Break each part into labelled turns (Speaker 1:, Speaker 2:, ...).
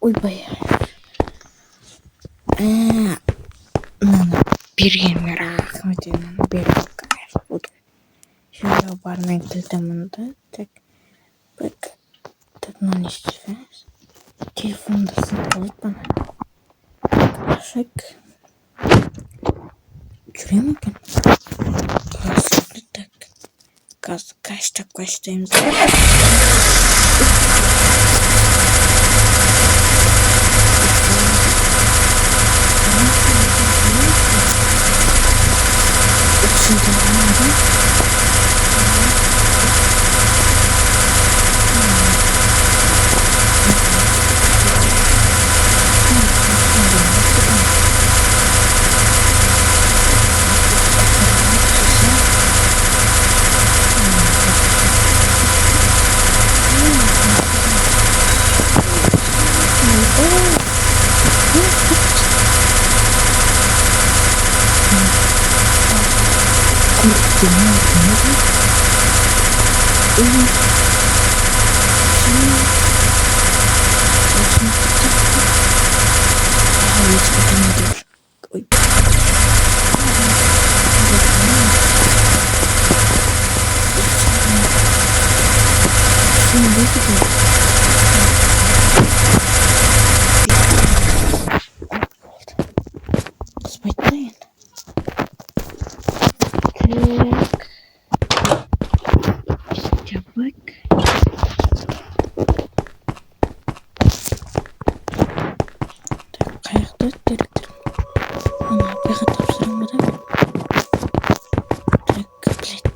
Speaker 1: ойбай. Мынаны бергеніме рахмет, мынаны беріп кайф болды. Жүйе бармен тілдімінді. Так, мынаны естісеңіз. Телефонда сынып қалады бана. Ашайк. Жүре ме екен? Жасылды так. Қазір каштаймыз.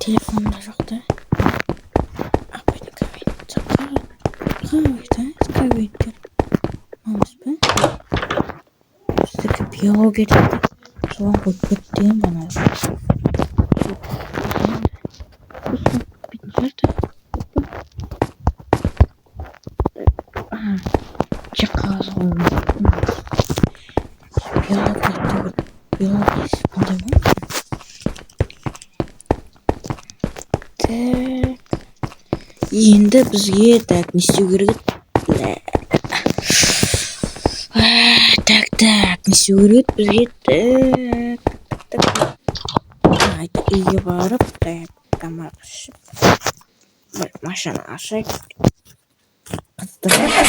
Speaker 1: Telefonda жоқта. Апайдың кабинеті. Кабинеттер. Мамыз ба? Біздікі биология дейді. Соған қойып көттеген бана. Жаққағыз қоймыз. Биология бұндай ма? Енді бізге так не істеу керек? Так, не істеу керек бізге? Так. Үйге барып, тамақ ішіп, бір машина ашайық. Қыздырып.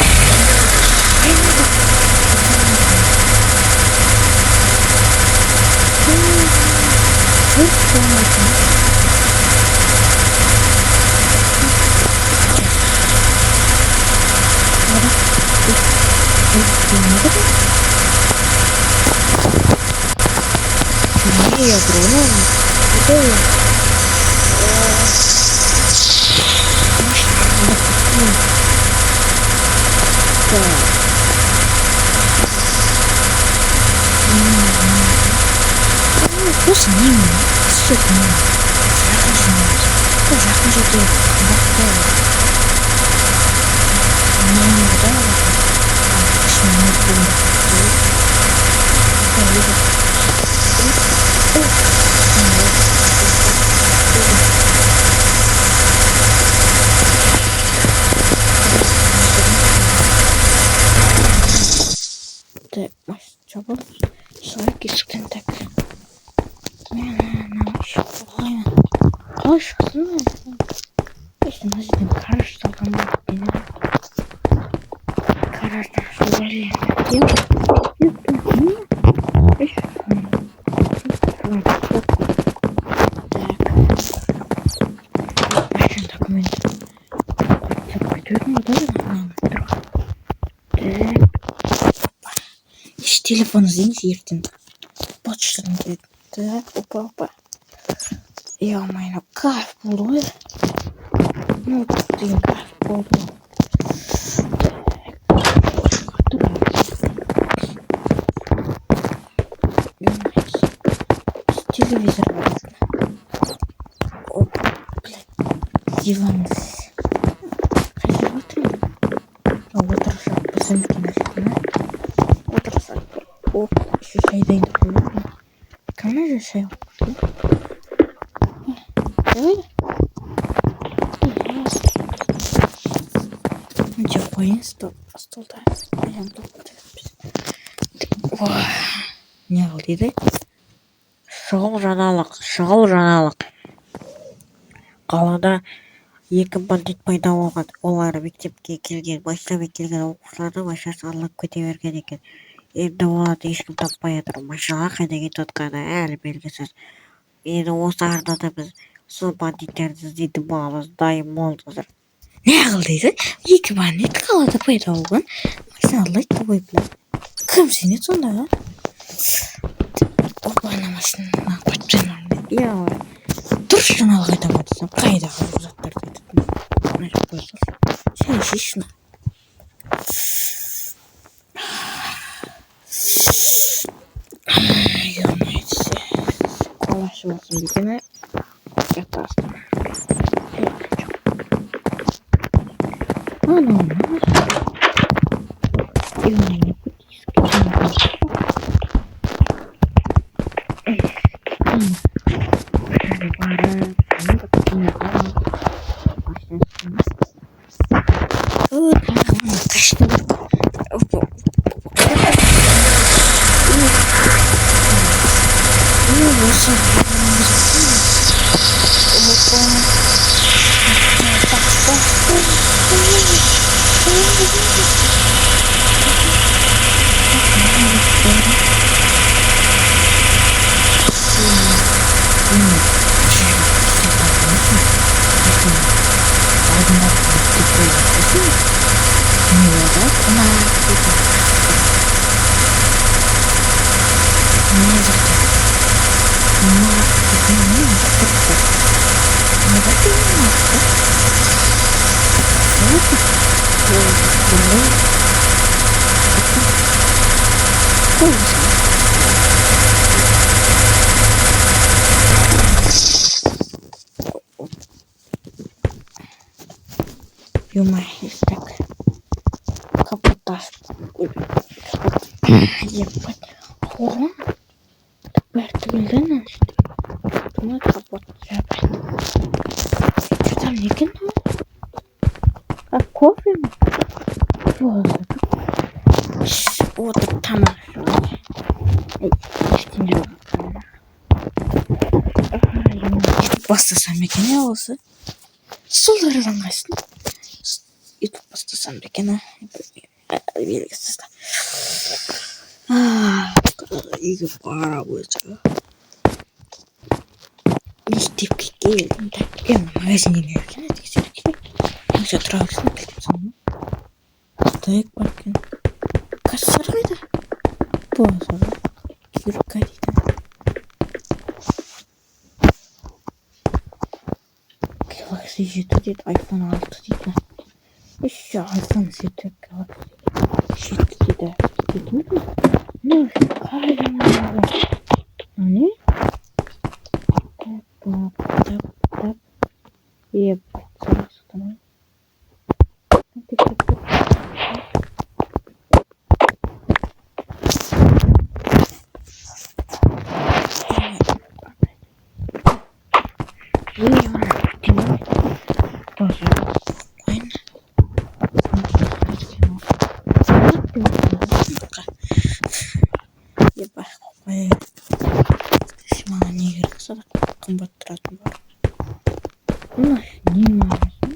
Speaker 1: Я дрон. Просто не Так, coba saya kisahkan tak. Hoş olsun. İşte nasıl karış takımı beni. Karıştı şöyle. Yok. Başın takımı. Gördün mü da? Телефон извините, ертең почтадан келеді. Так, опа. Ё-моё, кайф болды ғой. Ну, деген кайф болды. Телевизор бар. Оп, блядь, диван. Қайда отырмын? Отырышақ біздің кемесіне. Отырсақ. Оп, еще шай дайындап қойдым. Кімнен же шай алып келді? Давай. Жеп қойын столда. Не қыл дейді? Шұғыл жаңалық. Қалада 2 бандит пайда болған. Олар мектепке келген, машинамен келген оқушыларды машинасы алып кете берген екен. Енді оларды ешкім таппай жатыр. Машинаға қайда кетіп жатқаны әлі белгісіз. Енді осы арнада біз сол бандиттерді іздейтін боламыз. Дайын болыңыздар. Не қыл дейді? 2 бандит қалада пайда болған. Машиналы айтты ғой білем. Кім сенеді сонда? Опана машина патчанам дейді. Дұрыс жаңалық айта бардысың. Қайда қалып заттарды айтатын? Мына жақ қойсыз. Сен шешін. Қолашы болсын дегені жатасың. Юморись так. Капотаж. Ебать. Ого. Теперь ты глянь, что думаю, капот жабать. Что там не кино? А кофе? Вот там. Бастасам екен осы. Солардан қайсын. Ютуб бастасам екен. Белгісіз. Үйге барып өзі. Мектепке келдім. Мен магазинге келген тексеріп келмек. Осы тұрағысына келдім соны. Стойк бар екен. Кассар қайда? Боза. Кирка дейді. Galaxy 7 дейді, iPhone 6 дейді. Еще iPhone 7 Galaxy 7 дейді. Дейтін бе? Ну, қайда маған? Не? Тап. Ебать, сарасы тамай. Қымбат тұратын бар. Мына не маңызды?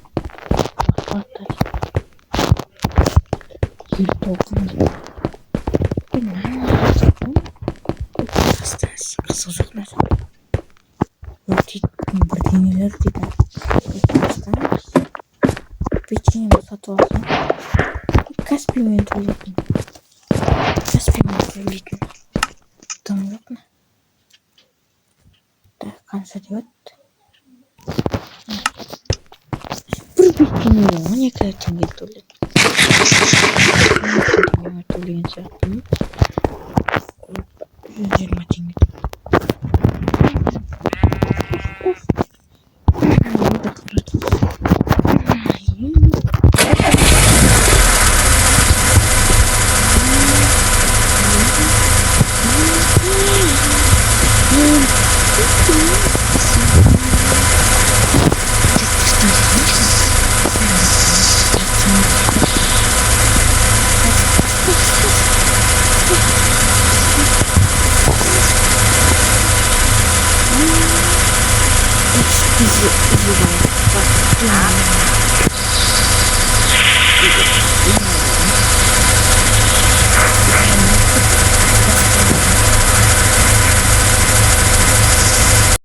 Speaker 1: Батарея. Жер толқын. Қызық жоқ нәрсе. Өртейтін бірдеңелер дейді. Печенье сатып алсам. Каспиймен төлейтін. Тым жоқ ма? Қанша деп өтті? Бір беттен 12 теңге төледі. 12 теңге төлеген сияқты. 120 теңге. Üzüldüm. Bak,